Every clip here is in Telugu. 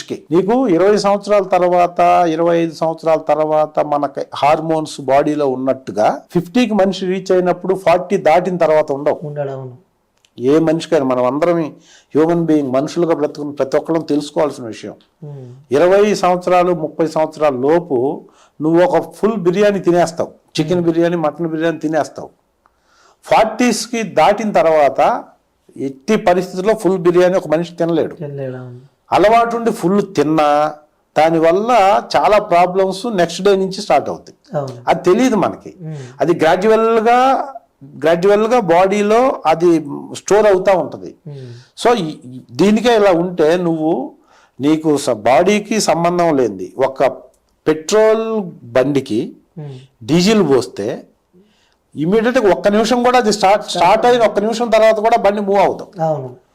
మనిషికి. నీకు 20 సంవత్సరాల తర్వాత 25 సంవత్సరాల తర్వాత మనకి హార్మోన్స్ బాడీలో ఉన్నట్టుగా 50కి మనిషి రీచ్ అయినప్పుడు 40 దాటిన తర్వాత ఉండవు. ఏ మనిషికైనా మనం అందరం హ్యూమన్ బీయింగ్ మనుషులుగా బ్రతుకుని ప్రతి ఒక్కళ్ళం తెలుసుకోవాల్సిన విషయం. 20 సంవత్సరాలు 30 సంవత్సరాల లోపు నువ్వు ఒక ఫుల్ బిర్యానీ తినేస్తావు, చికెన్ బిర్యానీ మటన్ బిర్యానీ తినేస్తావు. 40స్కి దాటిన తర్వాత ఎట్టి పరిస్థితుల్లో ఫుల్ బిర్యానీ ఒక మనిషి తినలేడు. అలవాటు ఉండి ఫుల్ తిన్నా దానివల్ల చాలా ప్రాబ్లమ్స్ నెక్స్ట్ డే నుంచి స్టార్ట్ అవుతాయి. అది తెలియదు మనకి. అది గ్రాడ్యువల్గా బాడీలో అది స్టోర్ అవుతూ ఉంటుంది. సో దీనికే ఇలా ఉంటే నీకు బాడీకి సంబంధం లేనిది ఒక పెట్రోల్ బండికి డీజిల్ పోస్తే ఇమీడియట్గా ఒక్క నిమిషం కూడా అది స్టార్ట్ అయిన ఒక్క నిమిషం తర్వాత కూడా బండి మూవ్ అవుతాం.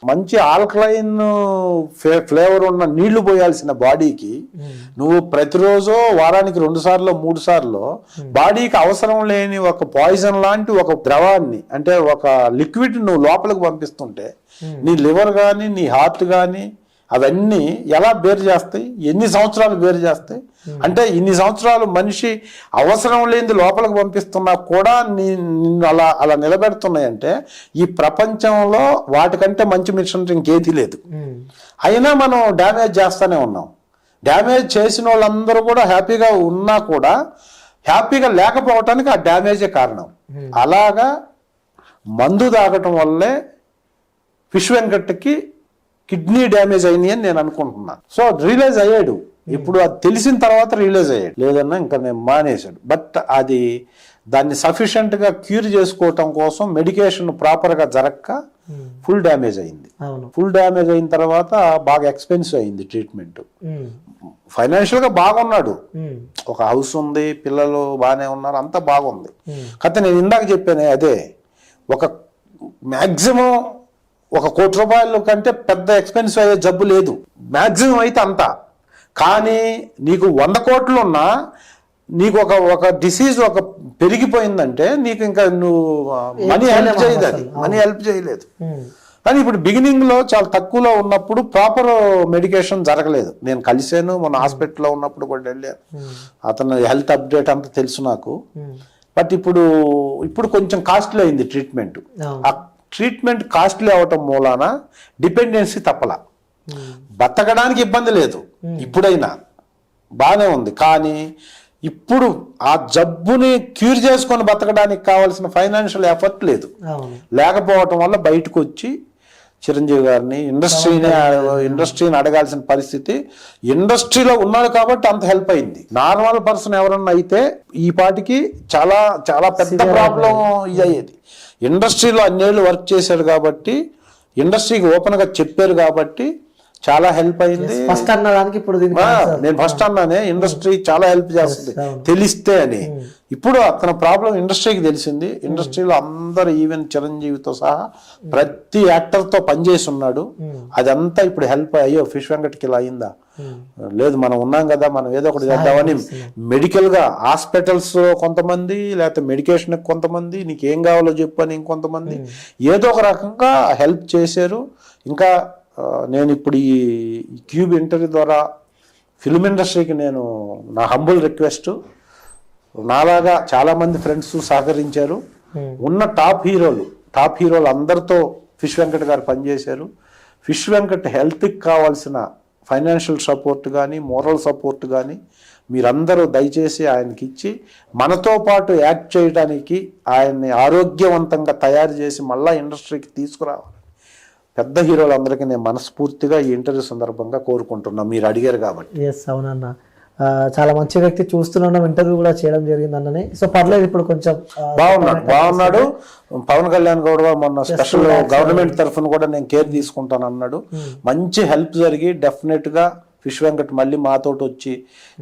మంచి ఆల్కలైన్ ఫ్లేవర్ ఉన్న నీళ్లు పోయాల్సిన బాడీకి నువ్వు ప్రతిరోజు వారానికి 2 సార్లు 3 సార్లు బాడీకి అవసరం లేని ఒక పాయిజన్ లాంటి ఒక ద్రవాన్ని అంటే ఒక లిక్విడ్ నువ్వు లోపలికి పంపిస్తుంటే నీ లివర్ కానీ నీ హార్ట్ కానీ అవన్నీ ఎలా బేర్ చేస్తాయి? ఎన్ని సంవత్సరాలు బేర్ చేస్తాయి? అంటే ఇన్ని సంవత్సరాలు మనిషి అవసరం లేనిది లోపలికి పంపిస్తున్నా కూడా నిన్ను అలా నిలబెడుతున్నాయంటే ఈ ప్రపంచంలో వాటికంటే మంచి మిషనరీ ఇంకేది లేదు. అయినా మనం డ్యామేజ్ చేస్తూనే ఉన్నాం. డ్యామేజ్ చేసిన వాళ్ళందరూ కూడా హ్యాపీగా ఉన్నా కూడా హ్యాపీగా లేకపోవటానికి ఆ డ్యామేజే కారణం. అలాగా మందు తాగటం వల్లే ఫిష్ వెంకట్కి కిడ్నీ డ్యామేజ్ అయింది అని నేను అనుకుంటున్నాను. సో రియలైజ్ అయ్యాడు. ఇప్పుడు అది తెలిసిన తర్వాత రియలైజ్ అయ్యాడు. లేదన్నా ఇంకా నేను మానేశాడు. బట్ దాన్ని సఫిషియెంట్గా క్యూర్ చేసుకోవటం కోసం మెడికేషన్ ప్రాపర్గా జరగక ఫుల్ డ్యామేజ్ అయింది. ఫుల్ డ్యామేజ్ అయిన తర్వాత బాగా ఎక్స్పెన్సివ్ అయింది ట్రీట్మెంట్. ఫైనాన్షియల్గా బాగున్నాడు, ఒక హౌస్ ఉంది, పిల్లలు బాగానే ఉన్నారు, అంతా బాగుంది. కాకపోతే నేను ఇందాక చెప్పాను అదే, ఒక మ్యాక్సిమం 1 కోటి రూపాయల కంటే పెద్ద ఎక్స్పెన్సివ్ అయ్యే జబ్బు లేదు. మ్యాక్సిమం అయితే అంతా. కానీ నీకు 100 కోట్లు ఉన్నా నీకు ఒక డిసీజ్ పెరిగిపోయిందంటే నీకు ఇంకా నువ్వు మనీ హెల్ప్ చేయలేదు. కానీ ఇప్పుడు బిగినింగ్లో చాలా తక్కువలో ఉన్నప్పుడు ప్రాపర్ మెడికేషన్ జరగలేదు. నేను కలిసాను మొన్న హాస్పిటల్లో ఉన్నప్పుడు కూడా వెళ్ళాను. అతను హెల్త్ అప్డేట్ అంతా తెలుసు నాకు. బట్ ఇప్పుడు కొంచెం కాస్ట్లీ అయింది ట్రీట్మెంట్. ఆ ట్రీట్మెంట్ కాస్ట్లీ అవటం మూలాన డిపెండెన్సీ తప్పలా. బతకడానికి ఇబ్బంది లేదు, ఇప్పుడైనా బాగానే ఉంది. కానీ ఇప్పుడు ఆ జబ్బుని క్యూర్ చేసుకొని బతకడానికి కావాల్సిన ఫైనాన్షియల్ ఎఫర్ట్ లేదు. లేకపోవటం వల్ల బయటకు వచ్చి చిరంజీవి గారిని ఇండస్ట్రీని అడగాల్సిన పరిస్థితి. ఇండస్ట్రీలో ఉన్నాడు కాబట్టి అంత హెల్ప్ అయింది. నార్మల్ పర్సన్ ఎవరన్నా అయితే ఈ పాటికి చాలా చాలా పెద్ద ప్రాబ్లం ఇది అయ్యేది. ఇండస్ట్రీలో అన్నేళ్ళు వర్క్ చేశారు కాబట్టి, ఇండస్ట్రీకి ఓపెన్గా చెప్పారు కాబట్టి చాలా హెల్ప్ అయింది. నేను ఫస్ట్ అన్నానే, ఇండస్ట్రీ చాలా హెల్ప్ చేస్తుంది తెలిస్తే అని. ఇప్పుడు అతని ప్రాబ్లం ఇండస్ట్రీకి తెలిసింది. ఇండస్ట్రీలో అందరూ ఈవెన్ చిరంజీవితో సహా ప్రతి యాక్టర్తో పనిచేసి ఉన్నాడు. అదంతా ఇప్పుడు హెల్ప్ అయ్యో ఫిష్ వెంకట్కి ఇలా అయిందా, లేదు మనం ఉన్నాం కదా, మనం ఏదో ఒకటి చేద్దామని మెడికల్గా హాస్పిటల్స్ కొంతమంది, లేకపోతే మెడికేషన్ కొంతమంది, నీకు ఏం కావాలో చెప్పని ఇంకొంతమంది ఏదో ఒక రకంగా హెల్ప్ చేశారు. ఇంకా నేను ఇప్పుడు ఈ క్యూబ్ ఇంటర్వ్యూ ద్వారా ఫిల్మ్ ఇండస్ట్రీకి నేను నా హంబుల్ రిక్వెస్ట్, నాలాగా చాలామంది ఫ్రెండ్స్ సహకరించారు. ఉన్న టాప్ హీరోలు అందరితో ఫిష్ వెంకట్ గారు పనిచేశారు. ఫిష్ వెంకట్ హెల్త్కి కావాల్సిన ఫైనాన్షియల్ సపోర్ట్ కానీ మోరల్ సపోర్ట్ కానీ మీరందరూ దయచేసి ఆయనకి ఇచ్చి మనతో పాటు యాక్ట్ చేయడానికి ఆయన్ని ఆరోగ్యవంతంగా తయారు చేసి మళ్ళీ ఇండస్ట్రీకి తీసుకురావాలి. పెద్ద హీరోలందరికీ నేను మనస్ఫూర్తిగా ఈ ఇంటర్వ్యూ సందర్భంగా కోరుకుంటున్నా, మీరు అడిగారు కాబట్టి. ఎస్ అవునన్న, చాలా మంచి వ్యక్తి. చూస్తున్నాం, ఇంటర్వ్యూ కూడా చేయడం జరిగింది అన్ననే. సో పర్లేదు, ఇప్పుడు కొంచెం బాగున్నాడు. పవన్ కళ్యాణ్ కూడా మొన్న స్పెషల్ గవర్నమెంట్ తరఫున కూడా నేను కేర్ తీసుకుంటాను అన్నాడు. మంచి హెల్ప్ జరిగి డెఫినెట్ గా ఫిష్ వెంకట్ మళ్ళీ మాతోటి వచ్చి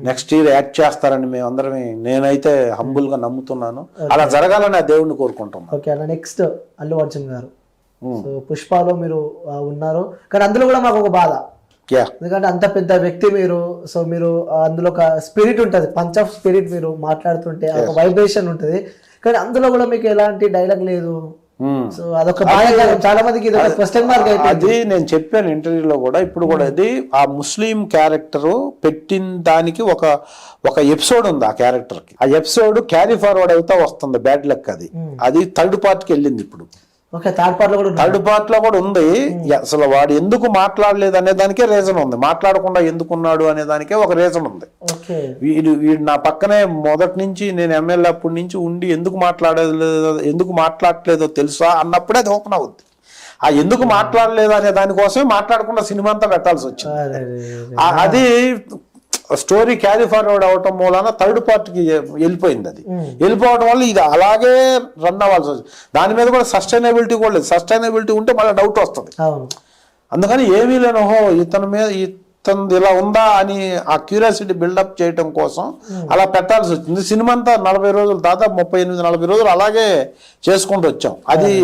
నెక్స్ట్ ఇయర్ యాక్ట్ చేస్తారని మేము అందరం నేనైతే హంబుల్ గా నమ్ముతున్నాను. అలా జరగాలని ఆ దేవుడిని కోరుకుంటున్నాను. ఓకే అన్న, నెక్స్ట్ అల్లు అర్జున్ గారు. సో పుష్పలో మీరు ఉన్నారు, కానీ అందులో కూడా మాకు ఒక బాధ, ఎందుకంటే అంత పెద్ద వ్యక్తి మీరు. సో మీరు అందులో ఒక స్పిరిట్ ఉంటుంది, పంచ్ ఆఫ్ స్పిరిట్, మీరు మాట్లాడుతుంటే ఒక వైబ్రేషన్ ఉంటుంది. కానీ అందులో కూడా మీకు ఎలాంటి డైలాగ్ లేదు. సో అదొక మాయాజాలం, చాలా మందికి ఇది ఒక క్వశ్చన్ మార్క్ అయిపోయింది. అది నేను చెప్పాను ఇంటర్వ్యూలో కూడా, ఇప్పుడు కూడా అది ఆ ముస్లిం క్యారెక్టర్ పెట్టిన దానికి ఒక ఎపిసోడ్ ఉంది ఆ క్యారెక్టర్ కి. ఆ ఎపిసోడ్ క్యారీ ఫార్వర్డ్ అవుతా వస్తుంది, బ్యాడ్ లక్. అది థర్డ్ పార్ట్ కి వెళ్ళింది ఇప్పుడు. ఓకే, థర్డ్ పార్ట్ లో కూడా ఉంది. అసలు వాడు ఎందుకు మాట్లాడలేదు అనే దానికే రీజన్ ఉంది, మాట్లాడకుండా ఎందుకున్నాడు అనే దానికే ఒక రీజన్ ఉంది. వీడు నా పక్కనే మొదటి నుంచి, నేను ఎమ్మెల్యే అప్పటి నుంచి ఉండి ఎందుకు మాట్లాడలేదో తెలుసా అన్నప్పుడే అది ఓపెన్ అవుద్ది. ఆ ఎందుకు మాట్లాడలేదు అనే దానికోసమే మాట్లాడకుండా సినిమా అంతా పెట్టాల్సి వచ్చింది. అది స్టోరీ క్యారీ ఫార్వర్డ్ అవటం మూలాన థర్డ్ పార్ట్ కి వెళ్ళిపోయింది. అది వెళ్ళిపోవడం వల్ల ఇది అలాగే రన్ అవ్వాల్సి వచ్చింది. దాని మీద కూడా సస్టైనబిలిటీ కూడా లేదు. సస్టైనబిలిటీ ఉంటే మళ్ళీ డౌట్ వస్తుంది. అందుకని ఏమీ లేను, ఓహో ఇతను ఇలా ఉందా అని ఆ క్యూరియాసిటీ బిల్డప్ చేయడం కోసం అలా పెట్టాల్సి వచ్చింది. సినిమా అంతా 40 రోజులు, దాదాపు 38-40 రోజులు అలాగే చేసుకుంటూ వచ్చాం. అది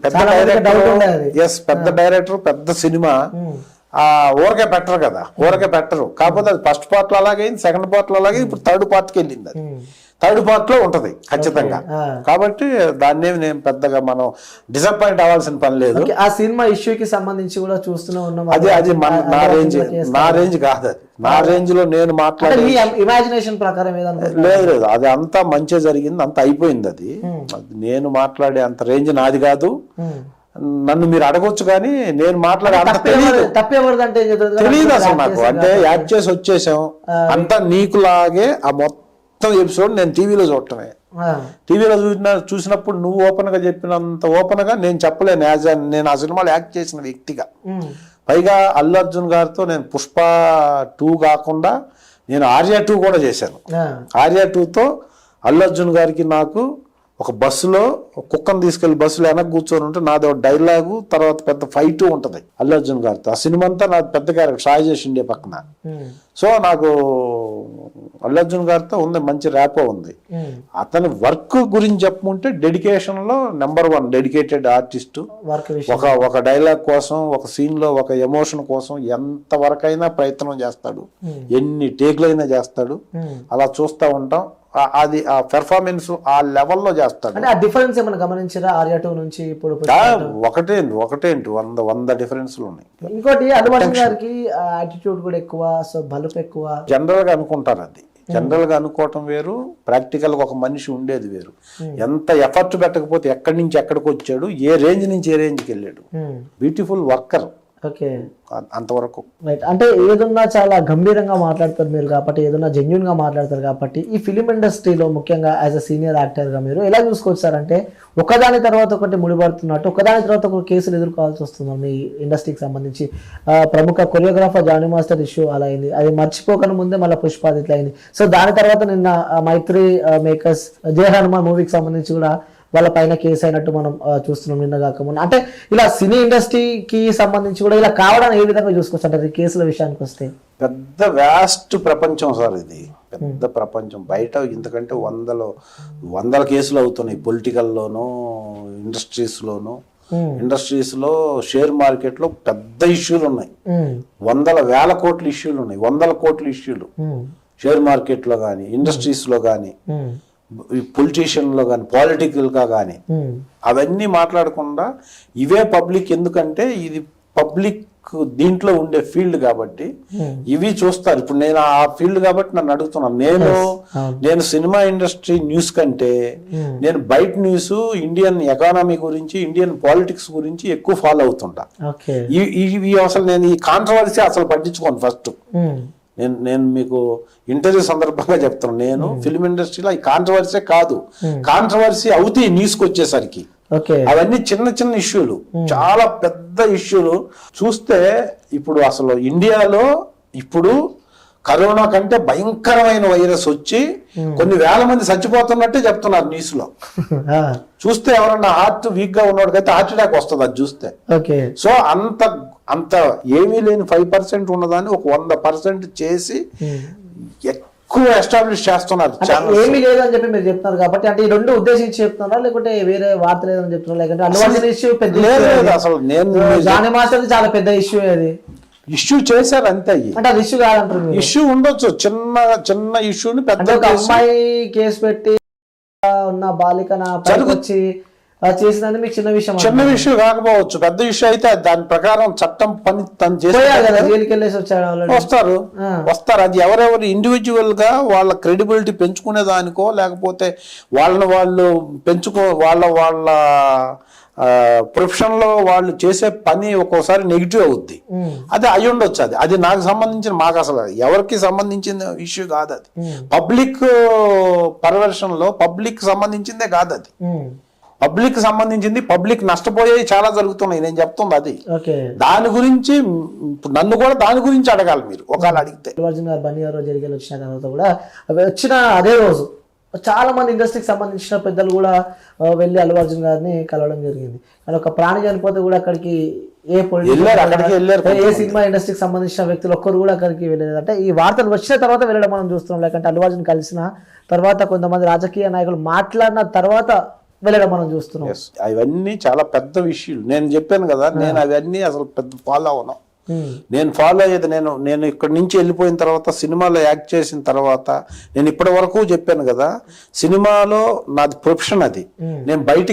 పెద్ద డైరెక్టర్, పెద్ద డైరెక్టర్, పెద్ద సినిమా. ఊరకే పెట్టరు కదా, ఊరకే పెట్టరు. కాకపోతే అది ఫస్ట్ పార్ట్ లో అలాగే, సెకండ్ పార్ట్ లో అలాగే, ఇప్పుడు థర్డ్ పార్ట్ కి వెళ్ళింది. అది థర్డ్ పార్ట్ లో ఉంటది ఖచ్చితంగా. కాబట్టి దాన్ని నేను పెద్దగా మనం డిసప్పాయింట్ అవ్వాల్సిన పని లేదు. ఆ సినిమా ఇష్యూకి సంబంధించి కూడా చూస్తూనే ఉన్నాం. అది నా రేంజ్ కాదు. అది నా రేంజ్ లో నేను మాట్లాడే ఇమాజినేషన్ ప్రకారం లేదు. అది అంతా మంచిగా జరిగింది, అంత అయిపోయింది. అది నేను మాట్లాడే అంత రేంజ్ నాది కాదు. నన్ను మీరు అడగొచ్చు, కానీ నేను మాట్లాడే అంత తెలియదు అసలు నాకు. అంటే యాక్ట్ చేసి వచ్చేసాం అంతా నీకులాగే. ఆ మొత్తం ఎపిసోడ్ నేను టీవీలో చూడటమే. టీవీలో చూసినప్పుడు నువ్వు ఓపెన్ గా చెప్పినంత ఓపెన్ గా నేను చెప్పలేను. నేను ఆ సినిమాలో యాక్ట్ చేసిన వ్యక్తిగా. పైగా అల్లు అర్జున్ గారితో నేను పుష్ప 2 కాకుండా నేను ఆర్య 2 కూడా చేశాను. ఆర్య 2తో అల్లు అర్జున్ గారికి నాకు ఒక బస్సులో కుక్కను తీసుకెళ్లి బస్సులో వెనక్కి కూర్చొని ఉంటే నాది ఒక డైలాగు, తర్వాత పెద్ద ఫైట్ ఉంటది అల్లు అర్జున్ గారితో. ఆ సినిమా అంతా నాది పెద్ద క్యారెక్టర్, సాయి ఇండియా పక్కన. సో నాకు అల్లు అర్జున్ గారితో ఉంది మంచి ర్యాపో ఉంది. అతని వర్క్ గురించి చెప్పుకుంటే డెడికేషన్ లో నెంబర్ 1 డెడికేటెడ్ ఆర్టిస్ట్. ఒక డైలాగ్ కోసం, ఒక సీన్ లో ఒక ఎమోషన్ కోసం ఎంత వరకైనా ప్రయత్నం చేస్తాడు, ఎన్ని టేక్లైనా చేస్తాడు. అలా చూస్తూ ఉంటాం. అది ఆ పెర్ఫార్మెన్స్ ఆ లెవెల్లో చేస్తాడు. అంటే ఆ డిఫరెన్స్ ఏమైనా గమనించారా ఆర్య 2 నుంచి ఇప్పుడు? ఒకటేంటి 100 డిఫరెన్స్లు ఉన్నాయి. ఇంకోటి అల్లు అర్జున్ గారికి యాటిట్యూడ్ కూడా ఎక్కువ, సో బలుపు ఎక్కువ జనరల్ గా అనుకుంటారు. అది జనరల్ గా అనుకోవటం వేరు, ప్రాక్టికల్ గా ఒక మనిషి ఉండేది వేరు. ఎంత ఎఫర్ట్ పెట్టకపోతే ఎక్కడి నుంచి ఎక్కడికి వచ్చాడు, ఏ రేంజ్ నుంచి ఏ రేంజ్కి వెళ్ళాడు. Beautiful worker. ఓకే, అంతవరకు రైట్. అంటే ఏదన్నా చాలా గంభీరంగా మాట్లాడతారు మీరు కాబట్టి, ఏదన్నా జెన్యున్ గా మాట్లాడతారు కాబట్టి, ఈ ఫిలిం ఇండస్ట్రీలో ముఖ్యంగా యాజ్ అ సీనియర్ యాక్టర్ గా మీరు ఎలా చూసుకొచ్చారంటే ఒకదాని తర్వాత ఒకటి ముడిపడుతున్నట్టు, ఒకదాని తర్వాత ఒక కేసులు ఎదుర్కోవాల్సి వస్తుంది మీ ఇండస్ట్రీకి సంబంధించి. ప్రముఖ కొరియోగ్రాఫర్ జానీ మాస్టర్ ఇష్యూ అలా అయింది, అది మర్చిపోకని ముందే మళ్ళీ పుష్ప ఇట్లా అయింది. సో దాని తర్వాత నిన్న మైత్రి మేకర్స్ జయ హనుమాన్ మూవీకి సంబంధించి కూడా వాళ్ళ పైన కేసు అయినట్టు మనం చూస్తున్నాం నిన్న కాకముందు. అంటే ఇలా సినీ ఇండస్ట్రీకి సంబంధించి కూడా ఇలా కావడానికి ఏ విధంగా చూసుకోవచ్చు అంటే కేసుల విషయానికి వస్తే? పెద్ద వ్యాస్ట్ ప్రపంచం సార్ ఇది, పెద్ద ప్రపంచం. బయట ఇంతకంటే వందల కేసులు అవుతున్నాయి పొలిటికల్లోనూ, ఇండస్ట్రీస్ లో షేర్ మార్కెట్ లో పెద్ద ఇష్యూలు ఉన్నాయి. 100,000 కోట్ల ఇష్యూలు ఉన్నాయి, 100 కోట్ల ఇష్యూలు షేర్ మార్కెట్ లో కానీ, ఇండస్ట్రీస్ లో కానీ, పొలిటీషియన్ లో కానీ, పాలిటికల్ గా కానీ. అవన్నీ మాట్లాడకుండా ఇవే పబ్లిక్, ఎందుకంటే ఇది పబ్లిక్ దీంట్లో ఉండే ఫీల్డ్ కాబట్టి ఇవి చూస్తారు. ఇప్పుడు నేను ఆ ఫీల్డ్ కాబట్టి నన్ను అడుగుతున్నాను. నేను సినిమా ఇండస్ట్రీ న్యూస్ కంటే నేను బయట న్యూస్, ఇండియన్ ఎకానమీ గురించి, ఇండియన్ పాలిటిక్స్ గురించి ఎక్కువ ఫాలో అవుతుంటా. ఇవి అసలు నేను ఈ కాంట్రవర్సీ అసలు పట్టించుకోను. ఫస్ట్ నేను మీకు ఇంటర్వ్యూ సందర్భంగా చెప్తాను, నేను ఫిల్మ్ ఇండస్ట్రీలో ఈ కాంట్రవర్సీ కాదు, కాంట్రవర్సీ అవుతాయి న్యూస్కి వచ్చేసరికి. అవన్నీ చిన్న చిన్న ఇష్యూలు, చాలా పెద్ద ఇష్యూలు. చూస్తే ఇప్పుడు అసలు ఇండియాలో ఇప్పుడు కరోనా కంటే భయంకరమైన వైరస్ వచ్చి కొన్ని వేల మంది చచ్చిపోతున్నట్టే చెప్తున్నారు న్యూస్ లో. చూస్తే ఎవరన్నా హార్ట్ వీక్ గా ఉన్నవాడికైతే హార్ట్ అటాక్ వస్తుంది అది చూస్తే. సో అంత ఏమీ లేని 5% ఉన్నదాన్ని ఒక 100% చేసి ఎక్కువ ఎస్టాబ్లిష్ చేస్తున్నారు. ఏమీ లేదని చెప్పి మీరు చెప్తున్నారు కాబట్టి, అంటే ఈ రెండు ఉద్దేశించి చెప్తున్నారా లేకుంటే వేరే వార్త లేదని చెప్తున్నారు? లేకుంటే అల్లు అర్జున్ ఇష్యూ పెద్ద అసలు నేను జానీ మాస్టర్ చాలా పెద్ద ఇష్యూ, అది ఇష్యూ చేశారు అంతే. అంటే అది ఇష్యూ కాదంటారు? ఇష్యూ ఉండొచ్చు, చిన్న ఇష్యూని పెద్ద అమ్మాయి కేసు పెట్టి ఉన్న బాలిక వచ్చి చేసిందని మీకు చిన్న విషయం చిన్న విషయం కాకపోవచ్చు, పెద్ద విషయం అయితే దాని ప్రకారం చట్టం పని తను పోయారు కదా, చేసి జైలుకి వెళ్ళేసి వచ్చాడు already. వస్తారు. అది ఎవరెవరు ఇండివిజువల్ గా వాళ్ళ క్రెడిబిలిటీ పెంచుకునే దానికో, లేకపోతే వాళ్ళు వాళ్ళ ప్రొఫెషన్ లో వాళ్ళు చేసే పని ఒక్కోసారి నెగిటివ్ అవుద్ది. అది అయి ఉండొచ్చు. అది నాకు సంబంధించిన, మాకు అసలు ఎవరికి సంబంధించిన ఇష్యూ కాదు. అది పబ్లిక్ పర్వర్షన్ లో పబ్లిక్ సంబంధించిందే కాదు. అది పబ్లిక్ సంబంధించింది. పబ్లిక్ నష్టపోయేవి చాలా జరుగుతున్నాయి, నేను చెప్తుంది అది. దాని గురించి నన్ను కూడా దాని గురించి అడగాలి మీరు ఒకవేళ అడిగితే. అల్లు అర్జున్ గారు బన్నీ గారు జరిగి వచ్చిన తర్వాత కూడా వచ్చిన అదే రోజు చాలా మంది ఇండస్ట్రీకి సంబంధించిన పెద్దలు కూడా వెళ్ళి అల్లు అర్జున్ గారిని కలవడం జరిగింది. కానీ ఒక ప్రాణి చనిపోతే కూడా అక్కడికి ఏ సినిమా ఇండస్ట్రీకి సంబంధించిన వ్యక్తులు ఒక్కరు కూడా అక్కడికి వెళ్ళలేదు. అంటే ఈ వార్తలు వచ్చిన తర్వాత వెళ్ళడం మనం చూస్తున్నాం. లేకంటే అల్లు అర్జున్ కలిసిన తర్వాత కొంతమంది రాజకీయ నాయకులు మాట్లాడిన తర్వాత వెళ్ళడం మనం చూస్తున్నాం. అవన్నీ చాలా పెద్ద విషయాలు. నేను చెప్పాను కదా, నేను అవన్నీ అసలు పెద్ద ఫాలో అవను. నేను ఫాలో అయ్యేది నేను ఇక్కడి నుంచి వెళ్ళిపోయిన తర్వాత, సినిమాలో యాక్ట్ చేసిన తర్వాత, నేను ఇప్పటి వరకు చెప్పాను కదా, సినిమాలో నాది ప్రొఫెషన్. అది నేను బయటికి